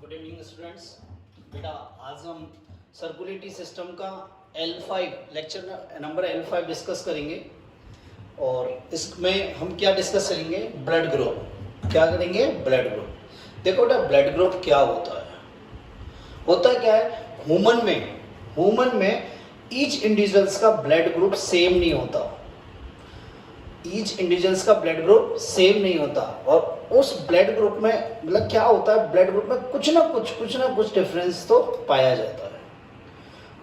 Good evening students. बेटा आज हम सर्कुलेटरी सिस्टम का L5 lecture number L5 discuss करेंगे और इसमें हम क्या डिस्कस करेंगे, ब्लड ग्रुप। क्या करेंगे? Blood group. देखो बेटा, ब्लड ग्रुप क्या होता है? होता क्या है, ह्यूमन में ईच इंडिविजुअल्स का ब्लड ग्रुप सेम नहीं होता। ईच इंडिविजुअल्स का ब्लड ग्रुप सेम नहीं होता और उस ब्लड ग्रुप में मतलब क्या होता है, ब्लड ग्रुप में कुछ ना कुछ डिफरेंस तो पाया जाता है।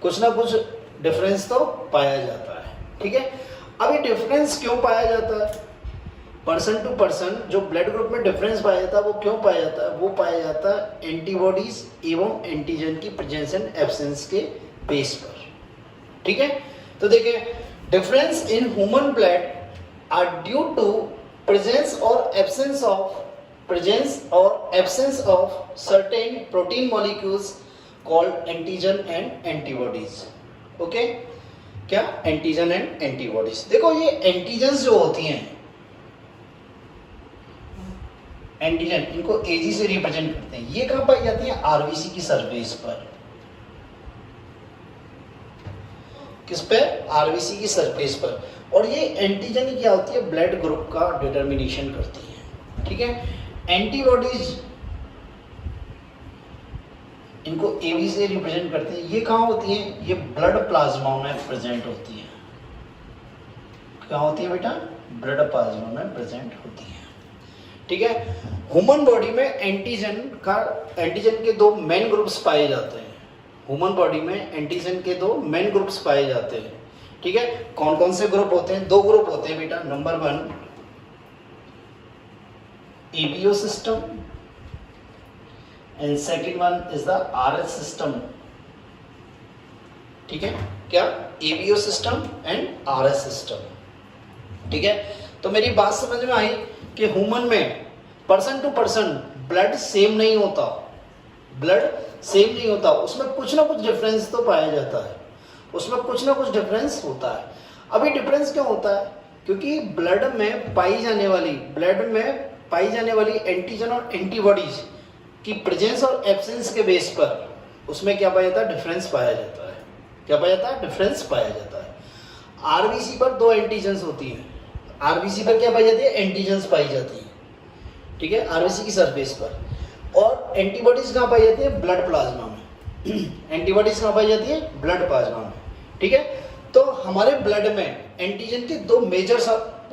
कुछ ना कुछ डिफरेंस तो पाया जाता है। ठीक है, अब ये डिफरेंस क्यों पाया जाता है? पर्सन टू पर्सन जो ब्लड ग्रुप में डिफरेंस पाया जाता है वो क्यों पाया जाता है? वो पाया जाता है एंटीबॉडीज एवं एंटीजन की प्रेजेंस एंड एब्सेंस के बेस पर। ठीक है, तो देखिए, difference in human blood are due to presence or absence of certain protein molecules called antigen and antibodies. Okay? क्या? Antigen and antibodies. देखो, ये एंटीजन्स जो होती हैं, एंटीजन इनको एजी से रिप्रेजेंट करते हैं। ये कहां पाई जाती है? आरबीसी की सरफेस पर। किस पे? आरबीसी की सरफेस पर। और ये एंटीजन क्या होती है? ब्लड ग्रुप का डिटर्मिनेशन करती है। ठीक है, एंटीबॉडीज इनको एबी से रिप्रेजेंट करते हैं। ये कहाँ होती है? ये ब्लड प्लाज्मा में प्रेजेंट होती है। क्या होती है बेटा? ब्लड प्लाज्मा में प्रेजेंट होती है। ठीक है, ह्यूमन बॉडी में एंटीजन के दो मेन ग्रुप्स पाए जाते हैं। ह्यूमन बॉडी में एंटीजन के दो मेन ग्रुप्स पाए जाते हैं। ठीक है, कौन कौन से ग्रुप होते हैं? दो ग्रुप होते हैं बेटा। Number 1 ABO system and second one is the RS system. ठीक है, क्या? ABO system and RS system. ठीक है, तो मेरी बात समझ में आई कि ह्यूमन में person to person blood same नहीं होता। ब्लड सेम नहीं होता, उसमें कुछ ना कुछ डिफरेंस तो पाया जाता है। उसमें कुछ ना कुछ डिफरेंस होता है। अभी डिफरेंस क्यों होता है? क्योंकि ब्लड में पाई जाने वाली एंटीजन और एंटीबॉडीज की प्रेजेंस और एब्सेंस के बेस पर उसमें क्या पाया जाता है? डिफरेंस पाया जाता है। क्या पाया जाता है? डिफरेंस पाया जाता है। आरबीसी पर दो एंटीजन्स होती हैं। आरबीसी पर क्या पाई जाती है? एंटीजन्स पाई जाती है। ठीक है, आरबीसी की सरफेस पर। और एंटीबॉडीज कहाँ पाई जाती है? ब्लड प्लाज्मा में। एंटीबॉडीज कहाँ पाई जाती है? ब्लड प्लाज्मा में। ठीक है, तो हमारे ब्लड में एंटीजन के दो मेजर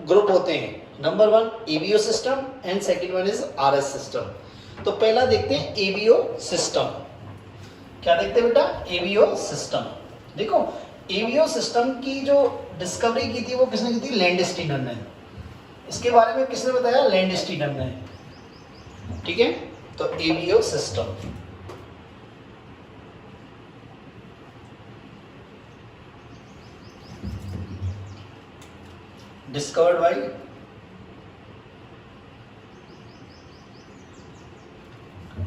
ग्रुप होते हैं। Number 1 ABO system and second one is RS system. तो पहला देखते हैं एबीओ सिस्टम। क्या देखते हैं बेटा? ABO system. देखो, एबीओ सिस्टम की जो डिस्कवरी की थी वो किसने की थी? लैंडस्टीनर ने। इसके बारे में किसने बताया? लैंडस्टीनर ने। ठीक है, तो ABO system discovered by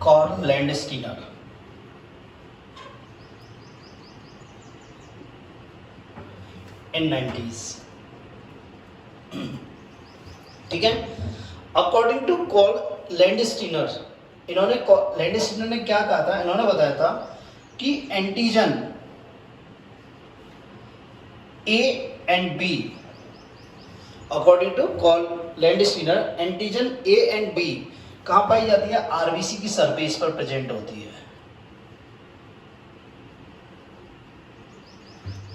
Carl Landsteiner in 90s। ठीक है, according to Carl Landsteiner, Landsteiner ने क्या कहा था? इन्होंने बताया था कि antigen A and B, according to Carl Landsteiner, antigen A and B कहां पाई जाती है? आरबीसी की सरफेस पर प्रेजेंट होती है।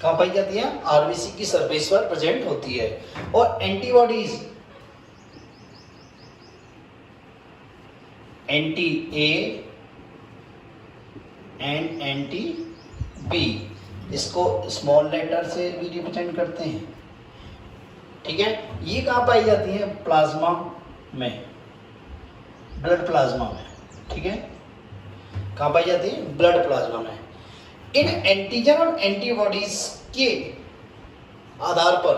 कहां पाई जाती है? आरबीसी की सरफेस पर प्रेजेंट होती है। और antibodies anti A and anti B, इसको स्मॉल लेटर से भी रिप्रेजेंट करते हैं। ठीक है, ये कहां पाई जाती है? प्लाज्मा में, ब्लड प्लाज्मा में। ठीक है, कहां पाई जाती है? ब्लड प्लाज्मा में। इन एंटीजन और एंटीबॉडीज के आधार पर,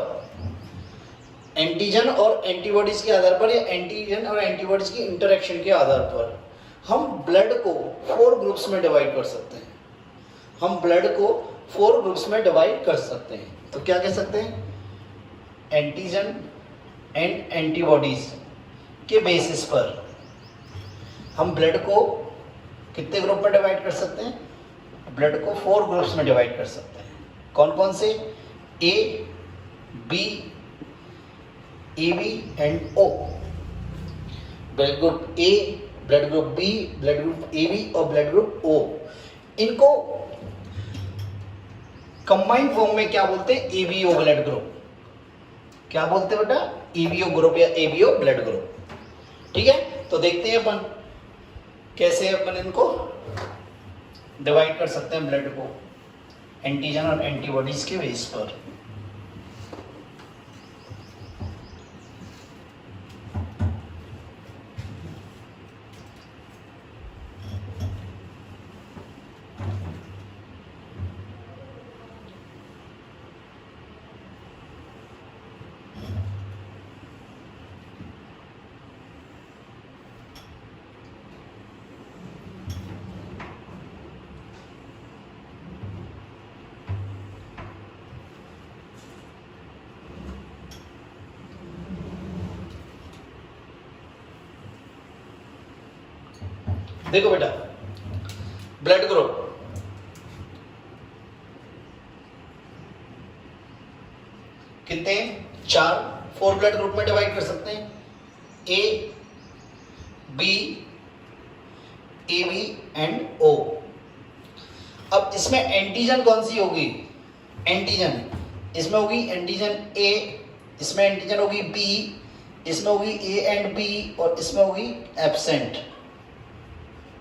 एंटीजन और एंटीबॉडीज के आधार पर या एंटीजन और एंटीबॉडीज की इंटरेक्शन के आधार पर हम ब्लड को 4 ग्रुप्स में डिवाइड कर सकते हैं। हम ब्लड को 4 ग्रुप्स में डिवाइड कर सकते हैं। तो क्या कह सकते हैं? एंटीजन एंड एंटीबॉडीज के बेसिस पर हम ब्लड को कितने ग्रुप में डिवाइड कर सकते हैं? ब्लड को 4 ग्रुप्स में डिवाइड कर सकते हैं। कौन कौन से? A, B, A B and O. Blood group A, blood group B, blood group A B और ब्लड ग्रुप ओ, इनको कंबाइंड फॉर्म में क्या बोलते हैं? ABO blood group. क्या बोलते हैं बेटा? एबीओ ग्रुप या एबीओ ब्लड ग्रुप। ठीक है, तो देखते हैं अपन कैसे अपन इनको डिवाइड कर सकते हैं ब्लड को एंटीजन और एंटीबॉडीज के बेस पर। देखो बेटा, ब्लड ग्रुप कितने हैं? 4 ब्लड ग्रुप में डिवाइड कर सकते हैं, ए, बी, ए बी एंड ओ। अब इसमें एंटीजन कौन सी होगी? एंटीजन इसमें होगी एंटीजन ए, इसमें एंटीजन होगी बी, इसमें होगी ए एंड बी और इसमें होगी एब्सेंट।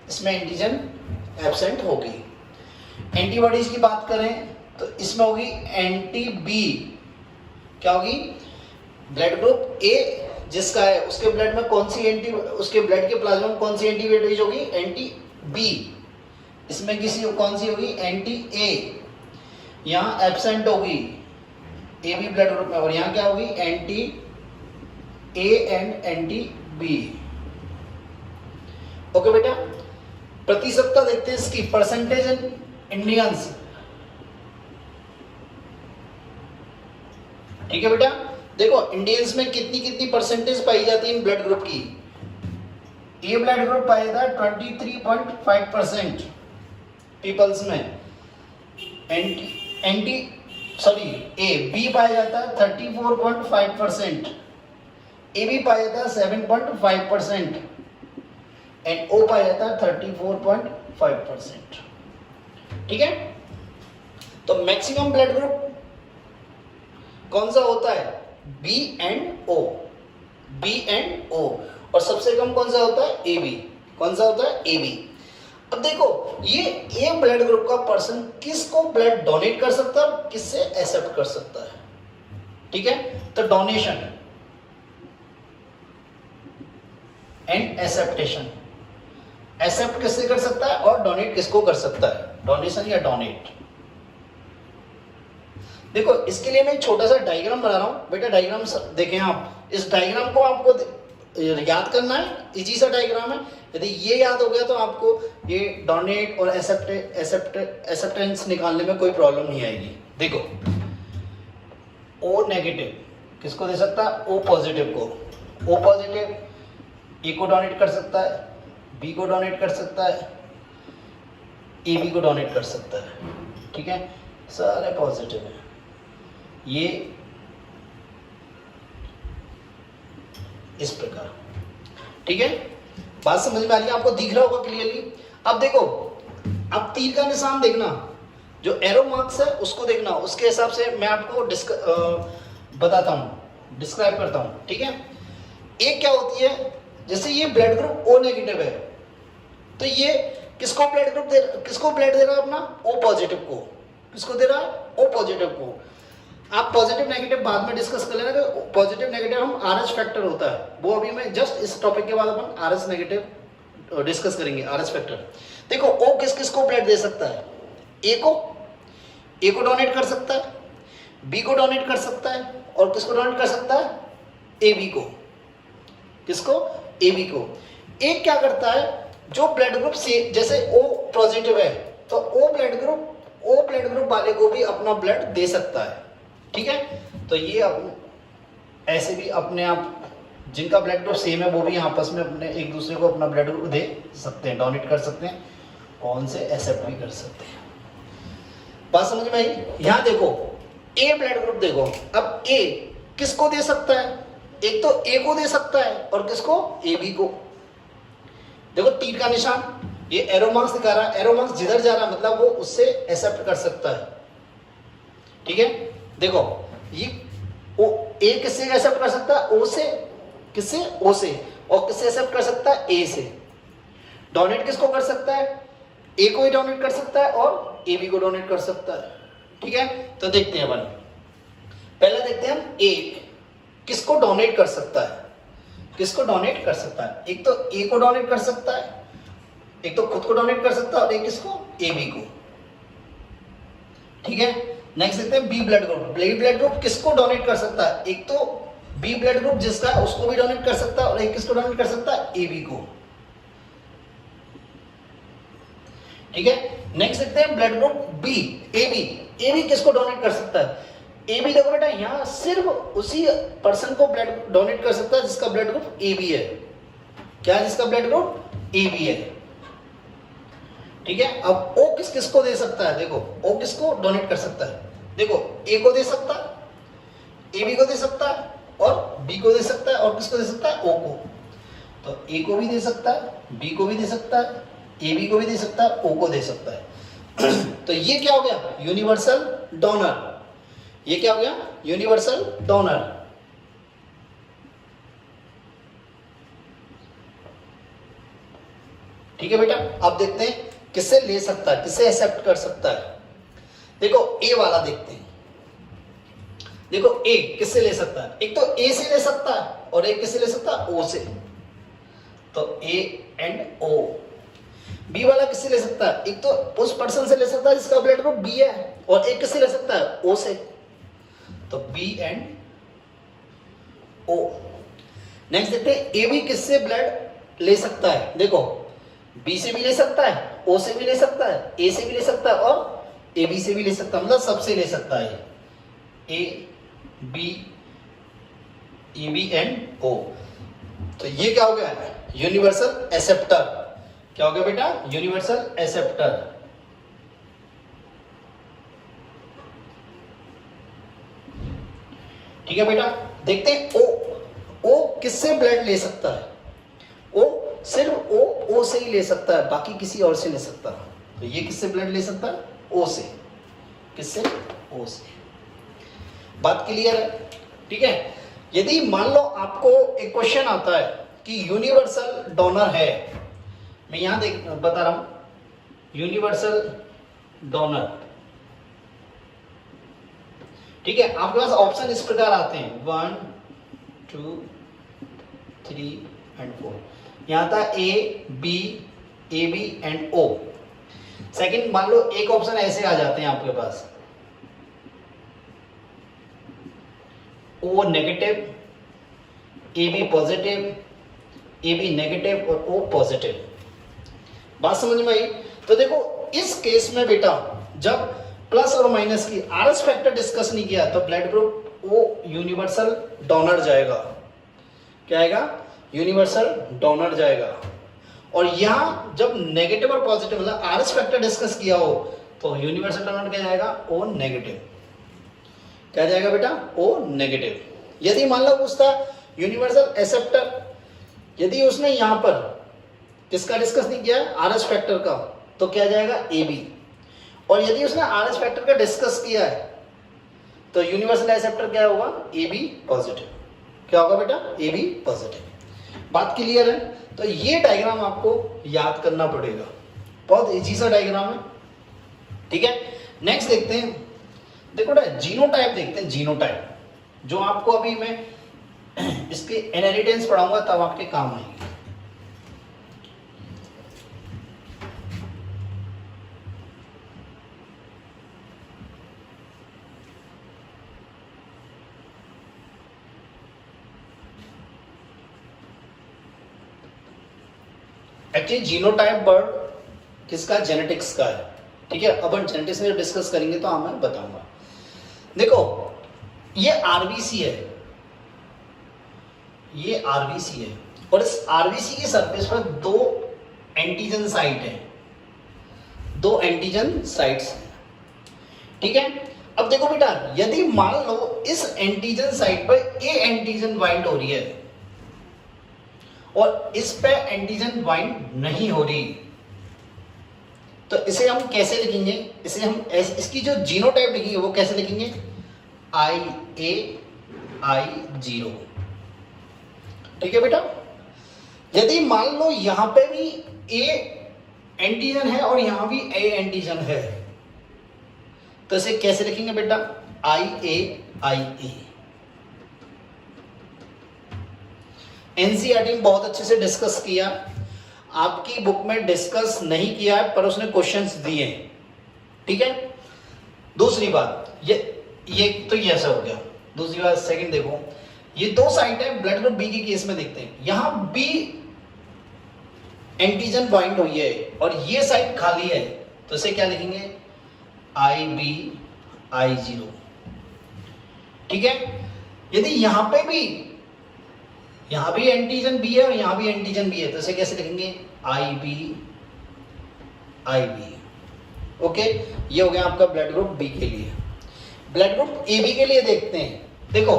इसमें एंटीजन एब्सेंट होगी। एंटीबॉडीज की बात करें तो इसमें होगी एंटी बी। क्या होगी? ब्लड ग्रुप ए जिसका है उसके ब्लड में कौन सी उसके ब्लड के प्लाज्मा में कौन सी एंटीबॉडीज होगी? Anti B. इसमें किसी कौन सी होगी? Anti A. यहाँ एब्सेंट होगी ए बी ब्लड ग्रुप में और यहाँ क्या होगी? Anti A and anti B. Okay बेटा, प्रतिशतता देखते हैं इसकी, परसेंटेज इन इंडियंस। ठीक है बेटा, देखो इंडियंस में कितनी कितनी परसेंटेज पाई जाती है इन ब्लड ग्रुप की। ए ब्लड ग्रुप पाया था 23.5% पीपल्स में। ए बी पाया जाता है 34.5%, ए बी पाया था 7.5% एंड ओ पाया जाता है 34.5%। ठीक है, तो मैक्सिमम ब्लड ग्रुप कौन सा होता है? B and O, B and O. और सबसे कम कौन सा होता है? A B. कौन सा होता है? A B. अब देखो ये ए ब्लड ग्रुप का पर्सन किसको ब्लड डोनेट कर सकता है और किससे एक्सेप्ट कर सकता है। ठीक है, तो डोनेशन एंड एक्सेप्टेशन। एक्सेप्ट किससे कर सकता है और डोनेट किसको कर सकता है? डोनेशन या डोनेट। देखो इसके लिए मैं एक छोटा सा डायग्राम बना रहा हूं बेटा। डायग्राम देखें आप, इस डायग्राम को आपको याद करना है, इजी सा डायग्राम है। यदि ये याद हो गया तो आपको ये डोनेट और एक्सेप्टेंस निकालने में कोई प्रॉब्लम नहीं आएगी। देखो ओ नेगेटिव किसको दे सकता है? ओ पॉजिटिव को। ओ पॉजिटिव ए को डोनेट कर सकता है, बी को डोनेट कर सकता है, ए बी को डोनेट कर सकता है। ठीक है, सारे पॉजिटिव है। ये इस प्रकार। ठीक है, बात समझ में आ रही है? आपको दिख रहा होगा क्लियरली। अब देखो, अब तीर का निशान देखना, जो एरो मार्क्स है उसको देखना, उसके हिसाब से मैं आपको बताता हूं, डिस्क्राइब करता हूं। ठीक है, एक क्या होती है, जैसे ये ब्लड ग्रुप ओ नेगेटिव है तो ये किसको ब्लड दे रहा है? अपना ओ पॉजिटिव को। किसको दे रहा है? ओ पॉजिटिव को। आप पॉजिटिव नेगेटिव बाद में डिस्कस कर लेना कि पॉजिटिव नेगेटिव हम आरएच फैक्टर होता है, वो अभी मैं जस्ट इस टॉपिक के बाद अपन आरएच नेगेटिव डिस्कस करेंगे, आरएच फैक्टर। देखो ओ किसको ब्लड दे सकता है? ए को डोनेट कर सकता है, बी को डोनेट कर सकता है और किसको डोनेट कर सकता है? ए बी को। किसको? ए बी को। एक क्या करता है, जो ब्लड ग्रुप से जैसे ओ पॉजिटिव है तो ओ ब्लड ग्रुप वाले को भी अपना ब्लड दे सकता है। ठीक है, तो ये ऐसे भी अपने आप जिनका ब्लड ग्रुप सेम है वो भी आपस में अपने एक दूसरे को अपना ब्लड ग्रुप दे सकते हैं, डोनेट कर सकते हैं। कौन से एक्सेप्ट भी कर सकते हैं। बात समझ में आई? यहां देखो ए ब्लड ग्रुप देखो, अब ए किसको दे सकता है? एक तो ए को दे सकता है और किसको? ए बी को। देखो तीर का निशान, ये एरो मार्क्स दिखा रहा है, एरो मार्क्स जिधर जा रहा है मतलब वो उससे एक्सेप्ट कर सकता है। ठीक है, देखो ये ओ ए किससे एक्सेप्ट कर सकता है? ओ से। किससे? ओ से। और किससे एक्सेप्ट कर सकता है? ए से। डोनेट किसको कर सकता है? ए को ही डोनेट कर सकता है और ए बी को डोनेट कर सकता है। ठीक है, तो देखते हैं अपन, पहले देखते हैं हम ए किसको डोनेट कर सकता है। किसको डोनेट कर सकता है? एक तो ए को डोनेट कर सकता है, एक तो खुद को डोनेट कर सकता है और एक किसको? ए बी को। ठीक है, नेक्स्ट देखते हैं B blood group. B blood group किसको डोनेट कर सकता है? एक तो बी ब्लड ग्रुप जिसका है उसको भी डोनेट कर सकता है और एक किसको डोनेट कर सकता है? ए बी को। ठीक है, नेक्स्ट देखते हैं blood group B, A B. A B किसको डोनेट कर सकता है? ए बी देखो बेटा, यहां सिर्फ उसी पर्सन को ब्लड डोनेट कर सकता है जिसका ब्लड ग्रुप ए बी है। क्या? जिसका ब्लड ग्रुप ए बी है। ठीक है, अब ओ किस किस को दे सकता है? देखो ओ किसको डोनेट कर सकता है? देखो ए को दे सकता है, ए बी को दे सकता है और बी को दे सकता है और किसको दे सकता है? ओ को। तो ए को भी दे सकता है, बी को भी दे सकता है, ए बी को भी दे सकता है, ओ को दे सकता है। तो ये क्या हो गया? Universal donor. ये क्या हो गया? Universal donor. ठीक है बेटा, अब देखते हैं किससे ले सकता है, किससे एक्सेप्ट कर सकता है। देखो ए वाला देखते हैं। देखो ए किससे ले सकता है? एक तो ए से ले सकता है और एक किससे ले सकता है? ओ से। तो ए एंड ओ। बी वाला किससे ले सकता है? एक तो उस पर्सन से ले सकता है जिसका ब्लड ग्रुप बी है और एक किससे ले सकता है? ओ से। तो बी एंड ओ। नेक्स्ट देखते हैं ए बी किससे ब्लड ले सकता है। देखो बी से भी ले सकता है, ओ से भी ले सकता है, ए से भी ले सकता है और ए बी से भी ले सकता है, मतलब सबसे ले सकता है। ए बी एंड ओ। तो ये क्या हो गया? Universal acceptor. क्या हो गया बेटा? Universal acceptor. ठीक है बेटा, देखते हैं ओ किससे ब्लड ले सकता है? ओ सिर्फ ओ से ही ले सकता है, बाकी किसी और से ले सकता। तो ये किससे ब्लड ले सकता है? ओ से। किससे? ओ से। बात क्लियर है? ठीक है, यदि मान लो आपको एक क्वेश्चन आता है कि यूनिवर्सल डोनर है, मैं यहां बता रहा हूं यूनिवर्सल डोनर। ठीक है, आपके पास ऑप्शन इस प्रकार आते हैं 1 2 3 एंड 4। यहां था A B and O. Second मान लो एक ऑप्शन ऐसे आ जाते हैं आपके पास, O negative, A B positive, A B negative और ओ पॉजिटिव। बात समझ में आई? तो देखो इस केस में बेटा जब प्लस और माइनस की आरएस फैक्टर डिस्कस नहीं किया तो blood group O universal donor जाएगा। क्या आएगा? यूनिवर्सल डोनर जाएगा। और यहां जब नेगेटिव और पॉजिटिव मतलब आरएस फैक्टर डिस्कस किया हो तो यूनिवर्सल डोनर क्या जाएगा? O negative. क्या जाएगा बेटा? O negative. यदि मान लो पूछता यूनिवर्सल एक्सेप्टर, यदि उसने यहां पर किसका डिस्कस नहीं किया? आरएस फैक्टर का, तो क्या जाएगा? A B. और यदि उसने आरएस फैक्टर का डिस्कस किया है तो यूनिवर्सल एक्सेप्टर क्या होगा? A B positive. क्या होगा बेटा? A B positive. बात क्लियर है? तो ये डायग्राम आपको याद करना पड़ेगा, बहुत इजी सा डायग्राम है। ठीक है, नेक्स्ट देखते हैं। देखो ना जीनोटाइप देखते हैं। जीनोटाइप जो आपको अभी मैं इसके इनहेरिटेंस पढ़ाऊंगा तब आपके काम आएगी। एक्चुअली जीनोटाइप वर्ड किसका? जेनेटिक्स का है। ठीक है, अपन जेनेटिक्स में डिस्कस करेंगे तो मैं बताऊंगा। देखो ये आरबीसी है, ये आरबीसी है और इस आरबीसी की सरफेस पर दो एंटीजन साइट है। दो एंटीजन साइट्स हैं, ठीक है। अब देखो बेटा, यदि मान लो इस एंटीजन साइट पर ए एंटीजन बाइंड हो रही है और इस पे एंटीजन बाइंड नहीं हो रही, तो इसे हम कैसे लिखेंगे? इसे हम इसकी जो जीनोटाइप लिखेंगे वो कैसे लिखेंगे? IA I0, ठीक है बेटा। यदि मान लो यहां पे भी ए एंटीजन है और यहां भी ए एंटीजन है, तो इसे कैसे लिखेंगे बेटा? IA एनसीईआरटी में बहुत अच्छे से डिस्कस किया, आपकी बुक में डिस्कस नहीं किया है पर उसने क्वेश्चंस दिए, ठीक है। दूसरी बात, ये तो ये ऐसा हो गया। दूसरी बात सेकंड देखो, ये दो साइट है ब्लड ग्रुप बी के केस में देखते हैं, यहां बी एंटीजन बाइंड हुई है और ये साइट खाली है, तो इसे क्या लिखेंगे? IB I0, ठीक है। यदि यहां पे भी, यहां भी एंटीजन बी है और यहां भी एंटीजन बी है, तो इसे कैसे लिखेंगे? IB IB, okay. ये हो गया आपका ब्लड ग्रुप बी के लिए। ब्लड ग्रुप ए बी के लिए देखते हैं। देखो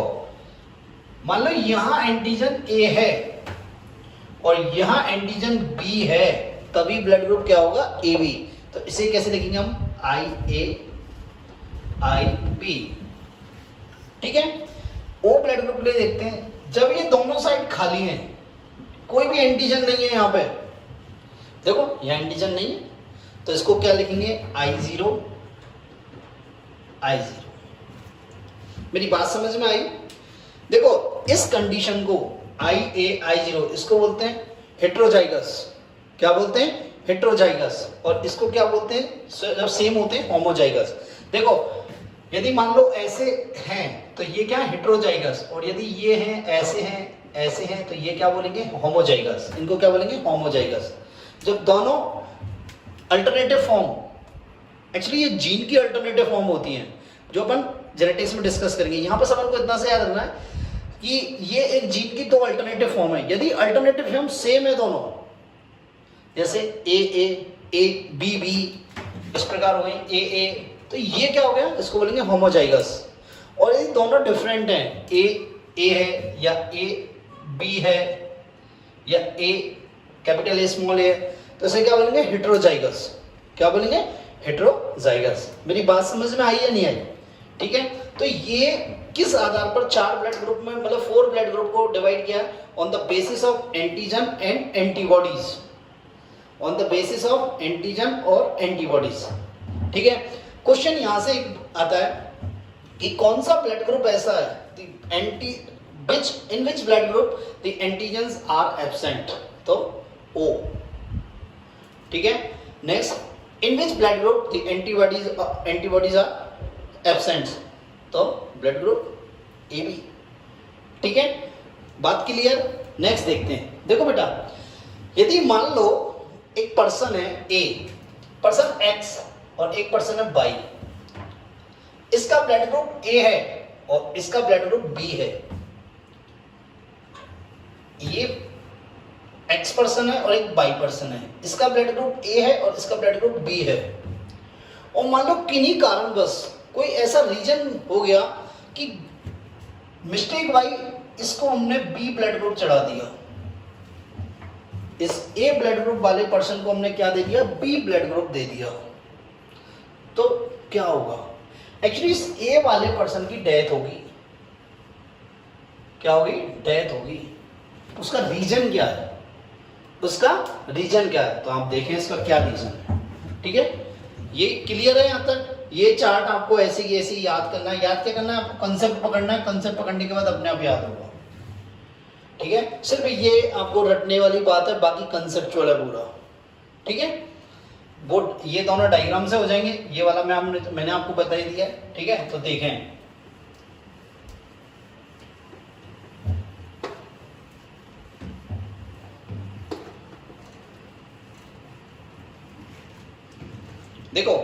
मान लो यहां एंटीजन ए है और यहां एंटीजन बी है, तभी ब्लड ग्रुप क्या होगा? A B. तो इसे कैसे लिखेंगे हम? IA IB, ठीक है। ओ ब्लड ग्रुप के लिए देखते हैं, जब ये दोनों साइड खाली हैं, कोई भी एंटीजन नहीं है यहां पे, देखो यहां एंटीजन नहीं है, तो इसको क्या लिखेंगे? I0 I0। मेरी बात समझ में आई? देखो इस कंडीशन को IA I0 इसको बोलते हैं हेट्रोजाइगस। क्या बोलते हैं? हेट्रोजाइगस। और इसको क्या बोलते हैं जब सेम होते हैं? होमोजाइगस। देखो यदि मान लो ऐसे हैं तो ये क्या है? हेट्रोजाइगस। और यदि ये हैं ऐसे हैं तो ये क्या बोलेंगे? होमोजाइगस। इनको क्या बोलेंगे? होमोजाइगस। जब दोनों अल्टरनेटिव फॉर्म, एक्चुअली ये जीन की अल्टरनेटिव फॉर्म होती हैं जो अपन जेनेटिक्स में डिस्कस करेंगे। यहां पर सबको इतना से याद रखना है कि ये एक जीन की दो अल्टरनेटिव फॉर्म है। यदि अल्टरनेटिव फॉर्म सेम है दोनों, जैसे A B इस प्रकार हो गए A, तो ये क्या हो गया? इसको बोलेंगे होमोजाइगस। और ये दोनों डिफरेंट हैं, A है या A B है या A capital A small A, तो इसे क्या बोलेंगे? हेट्रोजाइगस। क्या बोलेंगे? हेट्रोजाइगस। मेरी बात समझ में आई या नहीं आई? ठीक है। तो ये किस आधार पर चार ब्लड ग्रुप में, मतलब 4 ब्लड ग्रुप को डिवाइड किया? On the basis of antigen and antibodies. On the basis of antigen और एंटीबॉडीज, ठीक है। क्वेश्चन यहां से आता है कि कौन सा ब्लड ग्रुप ऐसा है in which blood group the antigens are absent? तो O, ठीक है। Next, in which blood group the antibodies are absent? तो ब्लड ग्रुप AB, ठीक है। बात क्लियर? नेक्स्ट देखते हैं। देखो बेटा, यदि मान लो एक पर्सन है A, पर्सन X और एक पर्सन है Y, इसका ब्लड ग्रुप A है और इसका ब्लड ग्रुप B है। ये X पर्सन है और एक Y पर्सन है, इसका ब्लड ग्रुप A है और इसका ब्लड ग्रुप B है। और मान लो किन्हीं कारणवश कोई ऐसा रीजन हो गया कि मिस्टेक वाई इसको हमने B ब्लड ग्रुप चढ़ा दिया, इस A ब्लड ग्रुप वाले पर्सन को हमने क्या दे दिया? B ब्लड ग्रुप दे दिया। तो क्या होगा? एक्चुअली इस A वाले पर्सन की डेथ होगी। क्या होगी? डेथ होगी। उसका रीजन क्या है? उसका रीजन क्या है? तो आप देखें इसका क्या रीजन है, ठीक है। ये क्लियर है यहां तक? ये चार्ट आपको ऐसे ही ऐसे याद करना है। याद क्या करना है आपको? कंसेप्ट पकड़ना है। कंसेप्ट पकड़ने के बाद अपने आप याद होगा, ठीक है। सिर्फ ये आपको रटने वाली बात है, बाकी कंसेप्चुअल है पूरा, ठीक है। वो ये दोनों डायग्राम से हो जाएंगे। ये वाला मैंने आपको बता ही दिया है, ठीक है। तो देखें, देखो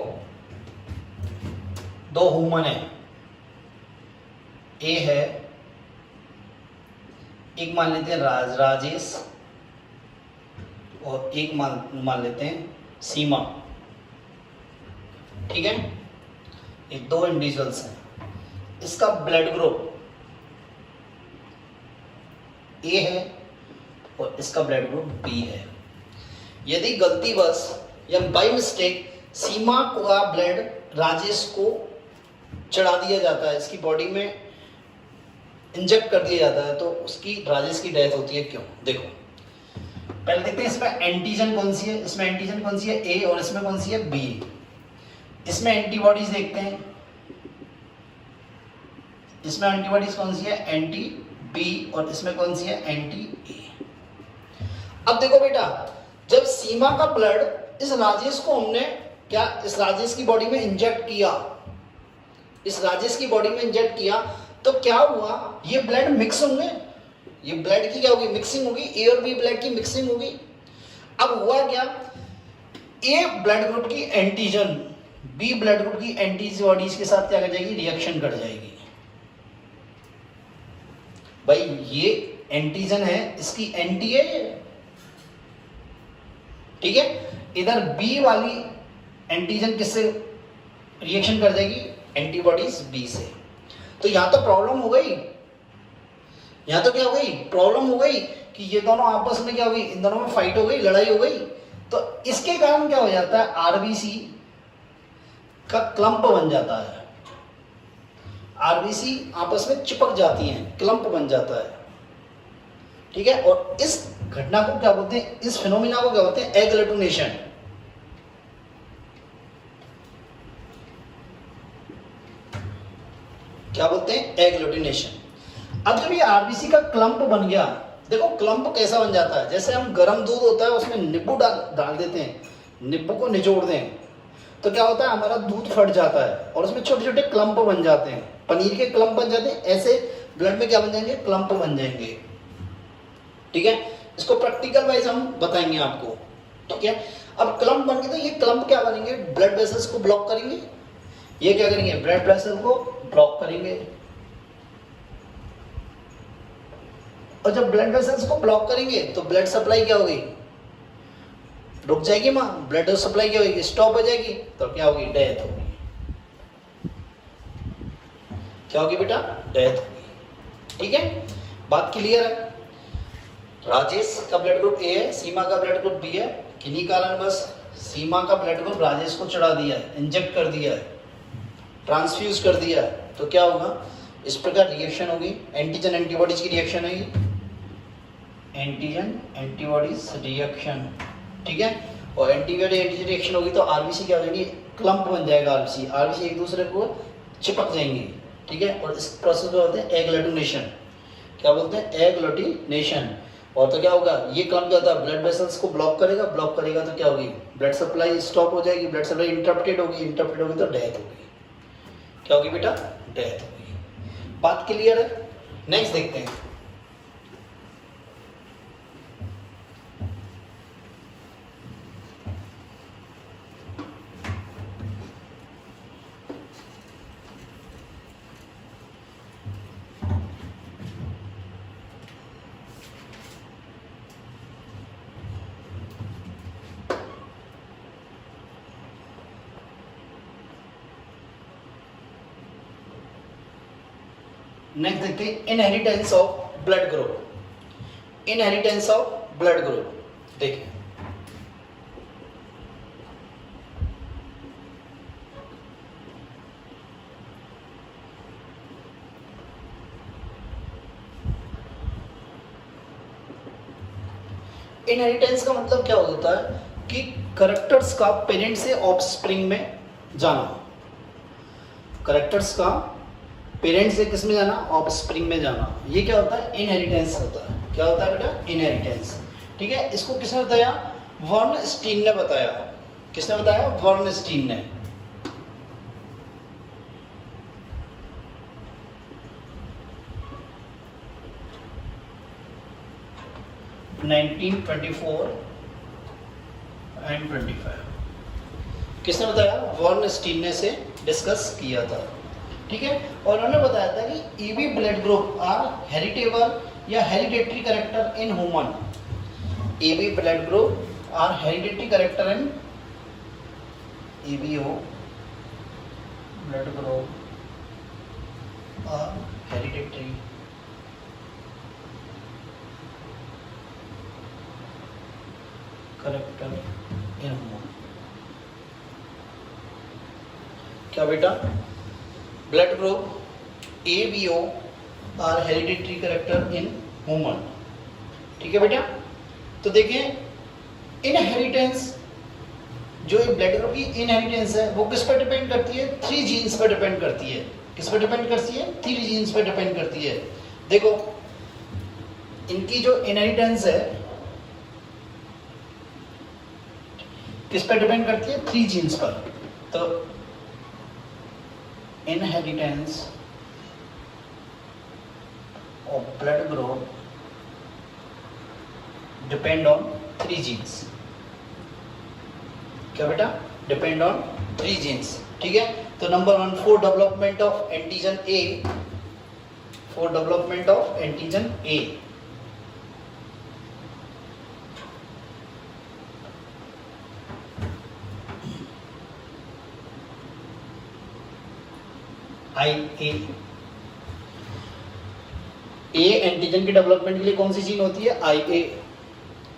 दो ह्यूमन है, ए है, एक मान लेते हैं राजेश और एक मान लेते हैं सीमा, ठीक है, ये दो इंडिविजुअल्स हैं, इसका ब्लड ग्रुप ए है और इसका ब्लड ग्रुप बी है। यदि गलतीवश या बाय मिस्टेक सीमा का ब्लड राजेश को चढ़ा दिया जाता है, इसकी बॉडी में इंजेक्ट कर दिया जाता है, तो उसकी राजेश की डेथ होती है। क्यों? देखो पहले देखते हैं इसमें एंटीजन कौन सी है, इसमें एंटीजन कौन सी है ए और इसमें कौन सी है बी। इसमें एंटीबॉडीज देखते हैं, इसमें एंटीबॉडीज कौन सी है एंटी बी और इसमें कौन सी है एंटी ए। अब देखो बेटा, जब सीमा का ब्लड इस राजेश को हमने क्या इस राजेश की बॉडी में इंजेक्ट किया, इस राजेश की बॉडी में इंजेक्ट किया, तो क्या हुआ, ये ब्लड मिक्स होंगे, ये ब्लड की क्या होगी मिक्सिंग होगी, ए और बी ब्लड की मिक्सिंग होगी। अब हुआ क्या, ए ब्लड ग्रुप की एंटीजन बी ब्लड ग्रुप की एंटीबॉडीज के साथ क्या कर जाएगी, रिएक्शन कर जाएगी। भाई ये एंटीजन है, इसकी एंटी है ये, ठीक है। इधर बी वाली एंटीजन किससे रिएक्शन कर जाएगी, एंटीबॉडीज बी से। तो यहां तो प्रॉब्लम हो गई, यहां तो क्या हो गई, प्रॉब्लम हो गई कि ये दोनों आपस में क्या हो गई, इन दोनों में फाइट हो गई, लड़ाई हो गई। तो इसके कारण क्या हो जाता है, आरबीसी का क्लम्प बन जाता है, आरबीसी आपस में चिपक जाती हैं, क्लम्प बन जाता है, ठीक है। और इस घटना को क्या बोलते हैं, इस फिनोमिना को क्या बोलते हैं, एग्लूटिनेशन। क्या बोलते हैं, एग्लूटिनेशन। अब जब ये आरबीसी का क्लम्प बन गया, देखो क्लम्प कैसा बन जाता है, जैसे हम गर्म दूध होता है उसमें नींबू डाल देते हैं, नींबू को निचोड़ दें तो क्या होता है, हमारा दूध फट जाता है और उसमें छोटे छोटे क्लम्प बन जाते हैं, पनीर के क्लम्प बन जाते हैं। ऐसे ब्लड में क्या बन जाएंगे, क्लम्प बन जाएंगे, ठीक है। इसको प्रैक्टिकल वाइज हम बताएंगे आपको, ठीक है। अब क्लम्प बन गए तो ये क्लम्प क्या बनेंगे, ब्लड वेसल्स को ब्लॉक करेंगे, ये क्या करेंगे, ब्लड वेसल को ब्लॉक करेंगे। और जब ब्लड वेसल्स को ब्लॉक करेंगे तो ब्लड सप्लाई क्या होगी, रुक जाएगी मां, ब्लड सप्लाई क्या होगी, स्टॉप हो जाएगी, तो क्या होगी, डेथ होगी। क्या होगी बेटा, डेथ होगी, ठीक है। बात क्लियर है। राजेश का ब्लड ग्रुप ए है, सीमा का ब्लड ग्रुप बी है, किन्हीं कारण बस सीमा का ब्लड ग्रुप राजेश को चढ़ा दिया है, इंजेक्ट कर दिया है, ट्रांसफ्यूज कर दिया है, तो क्या होगा, इस प्रकार रिएक्शन होगी, एंटीजन एंटीबॉडीज की रिएक्शन है, एंटीजन एंटीबॉडीज रिएक्शन, ठीक है। और एंटीबॉडी एंटीजन रिएक्शन होगी तो आरबीसी क्या हो जाएगी, क्लम्प बन जाएगा, आरबीसी आरबीसी एक दूसरे को चिपक जाएंगे, ठीक है। और इस प्रोसेस को बोलते हैं एग्लूटिनेशन। क्या बोलते हैं, एग्लूटिनेशन। और तो क्या होगा, ये क्लम्प क्या होता है, ब्लड वेसल्स को ब्लॉक करेगा, ब्लॉक करेगा तो क्या होगी, ब्लड सप्लाई स्टॉप हो जाएगी, ब्लड सप्लाई इंटरप्टेड होगी, इंटरप्टेड होगी तो डेथ होगी। क्या होगी बेटा, डेथ होगी। बात क्लियर है। नेक्स्ट देखते हैं, नेक्स्ट देखते हैं inheritance of blood group. Inheritance of blood group देखिए, इनहेरिटेंस का मतलब क्या होता है कि कैरेक्टर्स का पेरेंट से ऑफस्प्रिंग में जाना, कैरेक्टर्स का पेरेंट से किस में जाना, ऑफस्प्रिंग में जाना, ये क्या होता है, इनहेरिटेंस होता है। क्या होता है बेटा, इनहेरिटेंस, ठीक है। इसको किसने बताया, वर्नस्टीन ने बताया। किसने बताया, वर्नस्टीन ने। (1924 एंड 25) किसने बताया, वर्नस्टीन ने से डिस्कस किया था, ठीक है। और उन्होंने बताया था कि EB blood group are heritable or hereditary character in human. EB blood group are hereditary character in EBO blood group are hereditary character in human. क्या बेटा? Blood group A B O are hereditary character in human. ठीक है बेटा? तो देखिए inheritance, जो blood group की inheritance है वो किस पर डिपेंड करती है? 3 जीन्स पर डिपेंड करती है। किस पर डिपेंड करती है? 3 जीन्स पर डिपेंड करती है। देखो इनकी जो इनहेरिटेंस है किस पर डिपेंड करती है? 3 जीन्स पर। तो inheritance of blood group depend on 3 genes. क्या बेटा? Depend on 3 genes. ठीक है? तो number 1, for development of antigen A, for development of antigen A A antigen के डेवलपमेंट के लिए कौन सी जीन होती है? IA।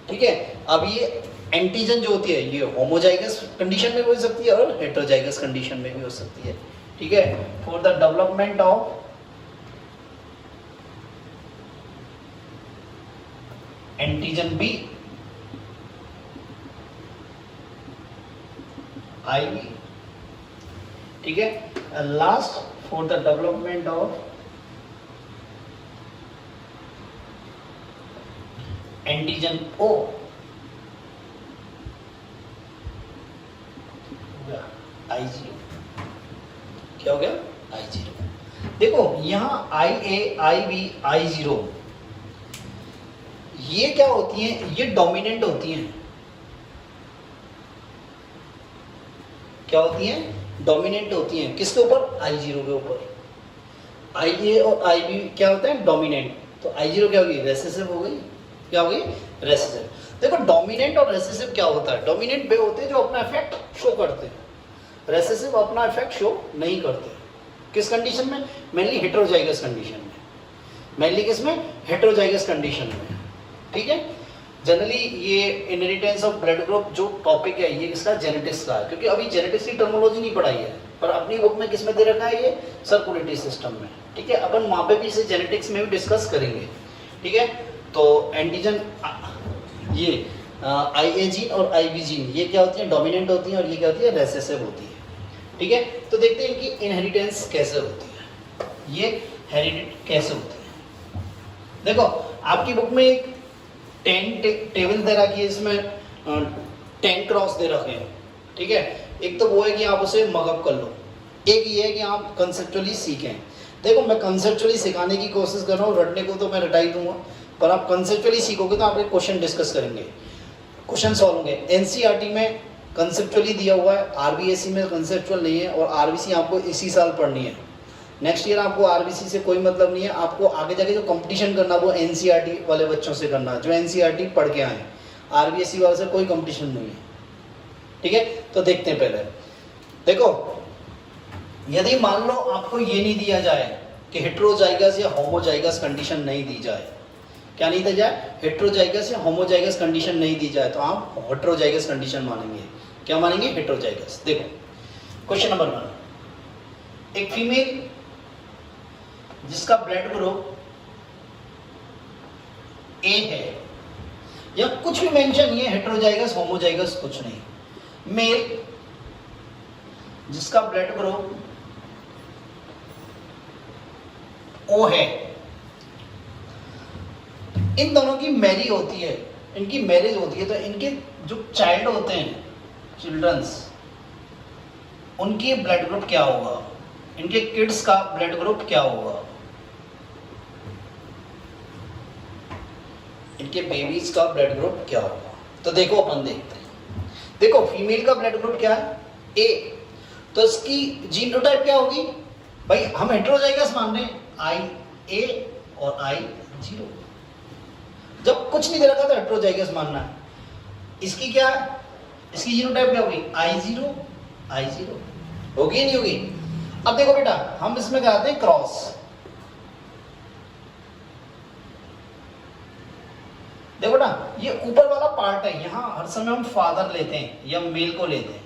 ठीक है? अब ये एंटीजन जो होती है ये होमोजाइगस कंडीशन में भी हो सकती है और हेटेरोजाइगस कंडीशन में भी हो सकती है। ठीक है? For the development of antigen B IB। ठीक है? Last for the development of antigen O I0। क्या हो गया? I0। देखो यहां IA, IB, I0 ये क्या होती हैं? ये डोमिनेंट होती हैं। क्या होती हैं? डोमिनेंट होती हैं। किसके ऊपर? I0 के ऊपर। IA और IB क्या होता है? डोमिनेंट। तो I0 क्या होगी? रेसेसिव हो गई। क्या होगी? रेसेसिव। देखो डोमिनेंट और रेसेसिव क्या होता है? डोमिनेंट वे होते हैं जो अपना इफेक्ट शो करते हैं, रेसेसिव अपना इफेक्ट शो नहीं करते। किस कंडीशन में? मेनली हेटेरोजाइगस कंडीशन में। मेनली किस में? हेटेरोजाइगस कंडीशन में। ठीक है? जनरली ये इनहेरिटेंस ऑफ ब्लड ग्रुप जो टॉपिक है ये इसका जेनेटिक्स का है, क्योंकि अभी जेनेटिक्स की टर्मिनोलॉजी नहीं पढ़ाई है, पर अपनी बुक में किस में दे रखा है? ये सर्कुलेटरी सिस्टम में। ठीक है? अपन वहां पे भी इसे जेनेटिक्स में भी डिस्कस करेंगे। ठीक है? तो एंटीजन ये IA जीन और IB जीन ये क्या होती है? डोमिनेंट होती हैं और ये क्या होती है? रेसेसिव होती है। ठीक है? तो देखते हैं कि इनहेरिटेंस कैसे होती है, ये हेरिडिट कैसे होती है। देखो आपकी बुक में एक 10 टेबल दे रखी है, इसमें 10 क्रॉस दे रखे हैं। ठीक है? एक तो वो है कि आप उसे मगअप कर लो, एक ये है कि आप कंसेप्चुअली सीखें। देखो मैं कंसेप्चुअली सिखाने की कोशिश कर रहा हूँ, रटने को तो मैं रटा ही दूंगा, पर आप कंसेप्चुअली सीखोगे तो आप एक क्वेश्चन डिस्कस करेंगे, क्वेश्चन सॉल्व होंगे। NCERT में कंसेप्चुअली दिया हुआ है, RBSC में कंसेप्चुअल नहीं है, और RBC आपको इसी साल पढ़नी है। नेक्स्ट ईयर आपको RBC से कोई मतलब नहीं है, आपको आगे जाके जो कंपटीशन करना वो NCERT वाले बच्चों से करना जो NCERT पढ़ के आए। RBSC वाले से कोई कंपटीशन नहीं है। ठीक है? तो देखते हैं पहले। देखो यदि मान लो आपको ये नहीं दिया जाए कि हेटेरोजाइगस या होमोजाइगस कंडीशन नहीं दी जाए, क्या नहीं दिया जाए? हेटेरोजाइगस या होमोजाइगस कंडीशन नहीं दी जाए तो आप हेटेरोजाइगस कंडीशन मानेंगे। क्या मानेंगे? हेटेरोजाइगस। देखो क्वेश्चन नंबर 1, एक फीमेल जिसका ब्लड ग्रुप A है, या कुछ भी मेंशन, ये हेटेरोजाइगस होमोजाइगस कुछ नहीं, मेल जिसका ब्लड ग्रुप O है, इन दोनों की मैरिज होती है, इनकी मैरिज होती है, तो इनके जो चाइल्ड होते हैं, चिल्ड्रंस, उनकी ब्लड ग्रुप क्या होगा? इनके किड्स का ब्लड ग्रुप क्या होगा? इनके बेबीज का ब्लड ग्रुप क्या होगा? तो देखो अपन देखते हैं। देखो फीमेल का ब्लड ग्रुप क्या है? A, तो इसकी जीनोटाइप क्या होगी? भाई हम हेटेरोजाइगस मान रहे हैं, IA और I0। जब कुछ नहीं दे रखा तो हेटेरोजाइगस मानना है। इसकी क्या है? इसकी जीनोटाइप क्या होगी? I0 होगी नहीं होगी? अब देखो बेटा, हम इसमें कराते हैं क्रॉस। देखो ना, ये ऊपर वाला पार्ट है, यहाँ हर समय हम फादर लेते हैं या मेल को लेते हैं,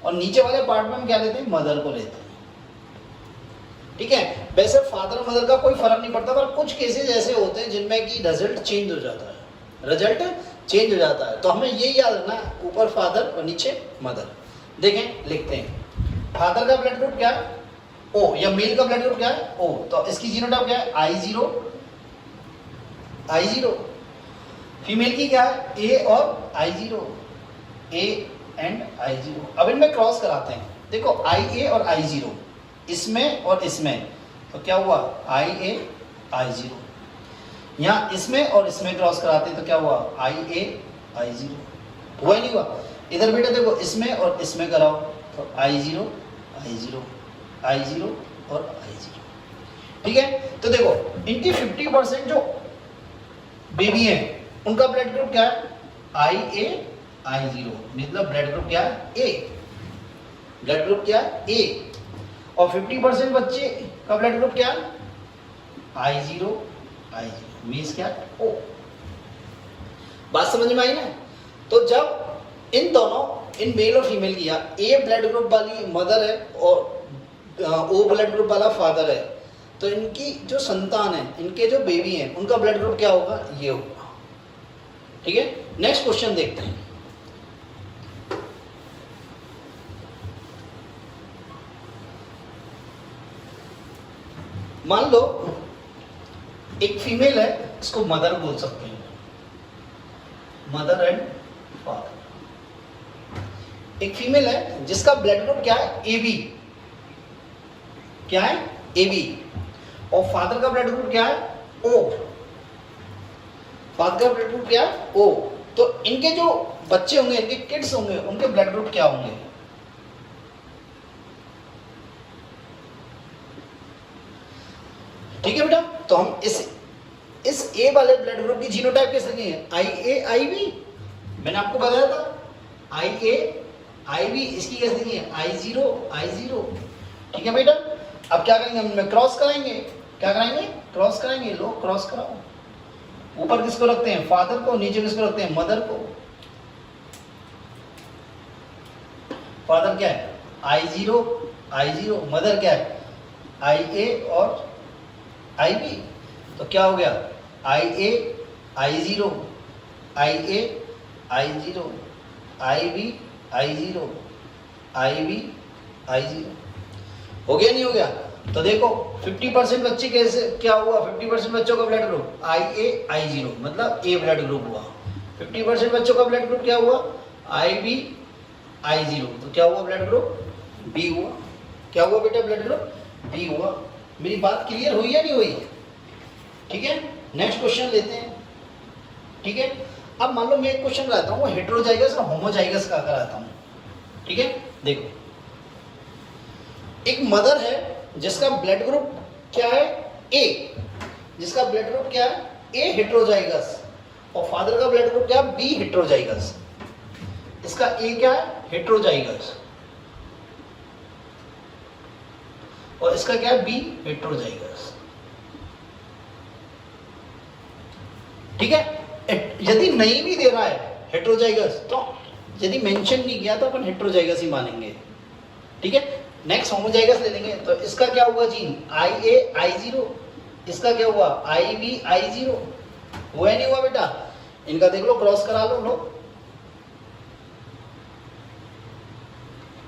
और नीचे वाले पार्ट में हम क्या लेते हैं, मदर को लेते हैं। ठीक है, वैसे फादर और मदर का कोई फर्क नहीं पड़ता, पर कुछ केसेस ऐसे होते हैं जिनमें कि रिजल्ट चेंज हो जाता है, रिजल्ट चेंज हो जाता है। तो हमें ये याद रखना, ऊपर फादर और नीचे मदर। देखें, लिखते हैं, फादर का ब्लड ग्रुप क्या है, ओ, या मेल का ब्लड ग्रुप क्या है, ओ, तो इसकी जीनोटाइप क्या है, I0, I0। फीमेल की क्या है, ए और I0, ए एंड I0। अब इनमें क्रॉस कराते हैं, देखो IA और I0, इसमें और इसमें, तो क्या हुआ, IA I0। यहाँ इसमें और इसमें क्रॉस कराते हैं तो क्या हुआ, IA I0। हुआ ही नहीं हुआ। इधर बेटा देखो, इसमें और इसमें कराओ तो I0 I0 I0 और I0। ठीक है, तो देखो इनकी 50% जो बेबी है उनका ब्लड ग्रुप क्या है, IA I0, मतलब ब्लड ग्रुप क्या है, A, ब्लड ग्रुप क्या है, A। और 50% बच्चे का ब्लड ग्रुप क्या है, I0 I0, मीन्स क्या है, O। बात समझ में आई ना। तो जब इन दोनों, इन मेल और फीमेल किया, A ब्लड ग्रुप वाली मदर है और O ब्लड ग्रुप वाला फादर है, तो इनकी जो संतान है, इनके जो बेबी हैं, उनका ब्लड ग्रुप क्या होगा, ये होगा। ठीक है, नेक्स्ट क्वेश्चन देखते हैं। मान लो एक फीमेल है, इसको मदर बोल सकते हैं, मदर एंड फादर। एक फीमेल है जिसका ब्लड ग्रुप क्या है, AB, क्या है, AB, और फादर का ब्लड ग्रुप क्या है, O, फादर का ब्लड ग्रुप क्या है, O। तो इनके जो बच्चे होंगे, इनके किड्स होंगे, उनके ब्लड ग्रुप क्या होंगे। ठीक है बेटा, तो हम इस A वाले ब्लड ग्रुप की जीनोटाइप कैसे लिखेंगे, IA IB, मैंने आपको बताया था, IA IB, इसकी कैसे लिखेंगे, I0 I0। ठीक है बेटा, अब क्या करेंगे, हम क्रॉस कराएंगे, क्या कराएंगे, क्रॉस कराएंगे। लो क्रॉस कराओ, ऊपर किसको रखते हैं, फादर को, नीचे किसको रखते हैं, मदर को। फादर क्या है, I0 I0, मदर क्या है, IA और IB। तो क्या हो गया, IA I0 IA I0 IB I0 IB I0। हो गया नहीं हो गया। तो देखो 50% बच्चे कैसे, क्या हुआ, 50% बच्चों का ब्लड ग्रुप IA I0, मतलब A ब्लड ग्रुप हुआ। 50% बच्चों का ब्लड ग्रुप क्या हुआ, IB I0, तो क्या हुआ, ब्लड ग्रुप B हुआ। क्या हुआ बेटा, ब्लड ग्रुप B हुआ। मेरी बात क्लियर हुई या नहीं हुई। ठीक है, नेक्स्ट क्वेश्चन लेते हैं। ठीक है, अब मान लो मैं एक क्वेश्चन कराता हूँ, हेट्रोजाइगस और होमोजाइगस का कराता हूँ। ठीक है, देखो एक मदर है जिसका ब्लड ग्रुप क्या है, A, जिसका ब्लड ग्रुप क्या है, A हेट्रोजाइगस, और फादर का ब्लड ग्रुप क्या है, B हेट्रोजाइगस। इसका A क्या है, हेट्रोजाइगस, और इसका क्या है, B हेट्रोजाइगस। ठीक है, यदि नहीं भी दे रहा है हेट्रोजाइगस, तो यदि मेंशन नहीं किया तो अपन हेट्रोजाइगस ही मानेंगे। ठीक है, नेक्स्ट होमोजाइगस ले लेंगे। तो इसका क्या हुआ जीन, IA I0, इसका क्या हुआ, IB I0। हुआ नहीं हुआ बेटा, इनका देख लो, क्रॉस करा लो,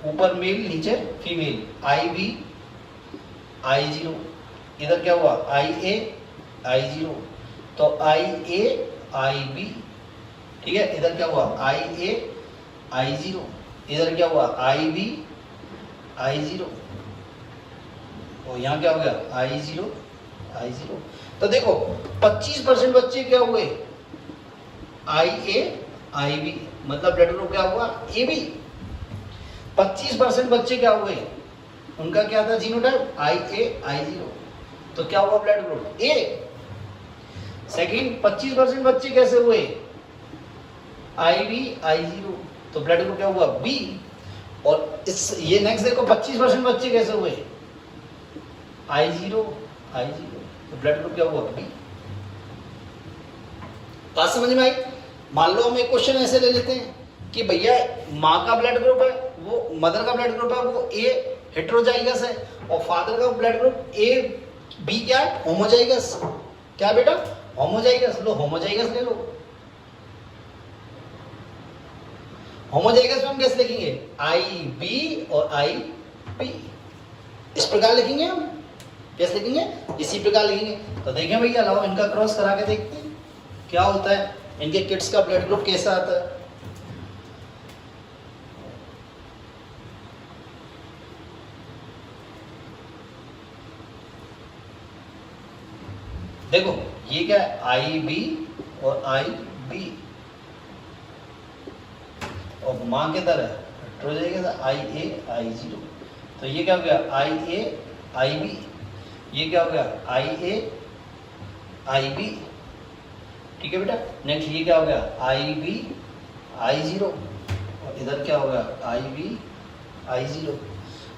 ऊपर मेल नीचे फीमेल, IB I0, इधर क्या हुआ, IA I0, तो IA IB। ठीक है, इधर क्या हुआ, IA I0, इधर क्या हुआ, IB I0, और यहाँ क्या हो गया, I0 I0। तो देखो 25% बच्चे क्या हुए, IA IB, मतलब ब्लड ग्रुप क्या हुआ, AB। 25% बच्चे क्या हुए, उनका क्या था जीनोटाइप, IA I0, तो क्या हुआ ब्लड ग्रुप A। सेकंड 25% बच्चे कैसे हुए, IB I0, तो ब्लड ग्रुप क्या हुआ, B। और इस ये नेक्स्ट देखो 25% बच्चे कैसे हुए, I0 तो ब्लड ग्रुप क्या हुआ बी। बात समझ में आई। मान लो हम एक क्वेश्चन ऐसे ले लेते हैं कि भैया माँ का ब्लड ग्रुप है, वो मदर का ब्लड ग्रुप है वो ए हेट्रोजाइगस है, और फादर का ब्लड ग्रुप ए बी क्या है, होमोजाइगस। क्या बेटा, होमोजाइगस। लो होमोजाइगस ले लो। होमोजाइगस में हम कैसे लिखेंगे, आई बी और आई बी, इस प्रकार लिखेंगे हम। कैसे लिखेंगे, इसी प्रकार लिखेंगे। तो देखें भैया, लाओ इनका क्रॉस करा के देखते हैं क्या होता है, इनके किड्स का ब्लड ग्रुप कैसा आता है। देखो ये क्या है, आई बी और आई बी, और माँ के तरह हेट्रोजाइगस आई ए आई जीरो। तो ये क्या हो गया, आई ए आई बी, ये क्या हो गया, आई ए आई बी। ठीक है बेटा। नेक्स्ट ये क्या हो गया, आई बी आई जीरो, और इधर क्या हो गया, आई बी आई जीरो।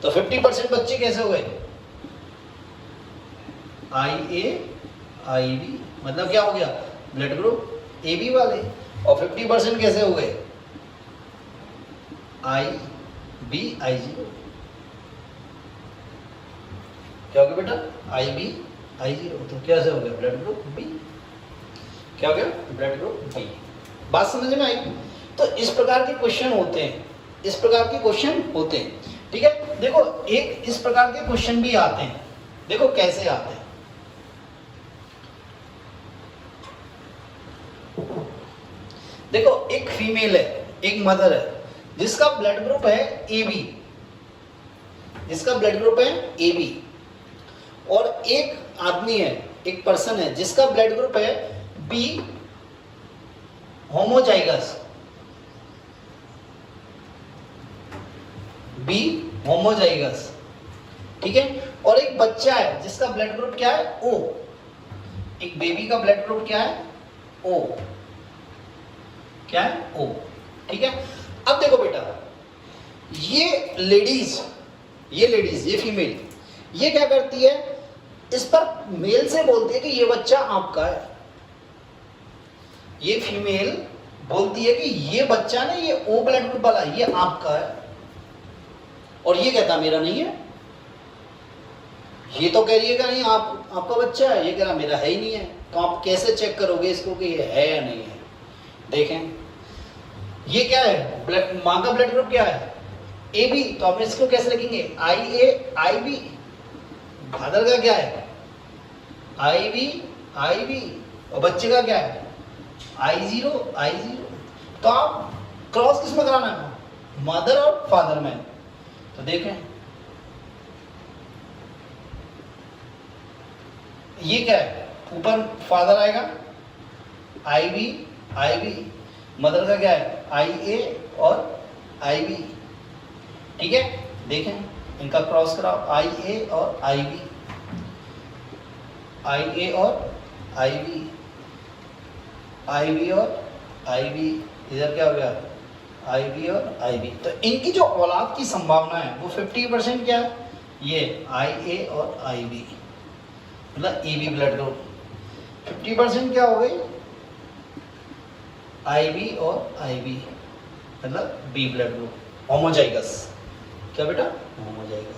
तो 50% बच्चे कैसे हो गए, आई ए आई बी, मतलब क्या हो गया, ब्लड ग्रुप ए बी वाले। और 50% कैसे हो गए, आई बी आई जीरो। क्या हो गया बेटा, आई बी आई जीरो। तो कैसे हो गया, ब्लड ग्रुप बी। क्या हो गया, ब्लड ग्रुप बी। बात समझ में आई। तो इस प्रकार के क्वेश्चन होते हैं, इस प्रकार के क्वेश्चन होते हैं। ठीक है। देखो एक इस प्रकार के क्वेश्चन भी आते हैं, देखो कैसे आते हैं। देखो एक फीमेल है, एक मदर है, जिसका ब्लड ग्रुप है ए बी, जिसका ब्लड ग्रुप है ए बी, और एक आदमी है, एक पर्सन है जिसका ब्लड ग्रुप है बी होमोजाइगस, बी होमोजाइगस। ठीक है। और एक बच्चा है जिसका ब्लड ग्रुप क्या है, ओ, एक बेबी का ब्लड ग्रुप क्या है, ओ, क्या है, ओ। ठीक है। अब देखो बेटा, ये लेडीज, ये फीमेल, ये क्या करती है, इस पर मेल से बोलती है कि ये बच्चा आपका है। ये फीमेल बोलती है कि ये बच्चा ना, ये ओ ब्लड ग्रुप वाला, ये आपका है, और ये कहता मेरा नहीं है। ये तो कह रही है नहीं आपका बच्चा है, ये कह रहा मेरा है ही नहीं है। तो आप कैसे चेक करोगे इसको कि ये है या नहीं है। देखें ये क्या है, माँ का ब्लड ग्रुप क्या है, ए बी, तो आप इसको कैसे लिखेंगे, आई ए आई बी। फादर का क्या है, आई बी, और बच्चे का क्या है, आई जीरो। तो आप क्रॉस किस में कराना है, मदर और फादर में। तो देखें ये क्या है, ऊपर फादर आएगा आई बी, मदर का क्या है, आई ए और आई बी। ठीक है। देखें इनका क्रॉस कराओ, आई ए और आई बी, आई ए और आई बी, आई बी और आई बी। इधर क्या हो गया, आई बी और आई बी। तो इनकी जो औलाद की संभावना है वो 50% क्या है, ये आई ए और आई बी, मतलब ए बी ब्लड ग्रुप। 50% क्या हो गई, आई बी और आई बी, मतलब बी ब्लड ग्रुप, होमोजाइगस। क्या बेटा, होमोजाइगस।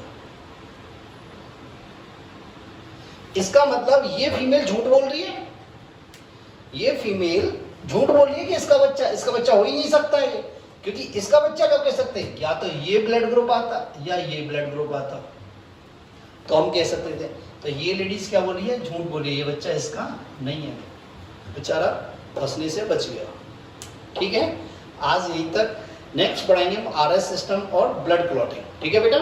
इसका मतलब ये फीमेल झूठ बोल रही है, ये फीमेल झूठ बोल रही है कि इसका बच्चा हो ही नहीं सकता है, क्योंकि इसका बच्चा क्या कह सकते हैं, या तो ये ब्लड ग्रुप आता या ये ब्लड ग्रुप आता, तो हम कह सकते थे। तो ये लेडीज क्या बोल रही है, झूठ बोल रही है, ये बच्चा इसका नहीं है, बेचारा फंसने से बच गया। ठीक है। आज यहीं तक, नेक्स्ट पढ़ाएंगे हम आरएस सिस्टम और ब्लड क्लॉटिंग। ठीक है बेटा।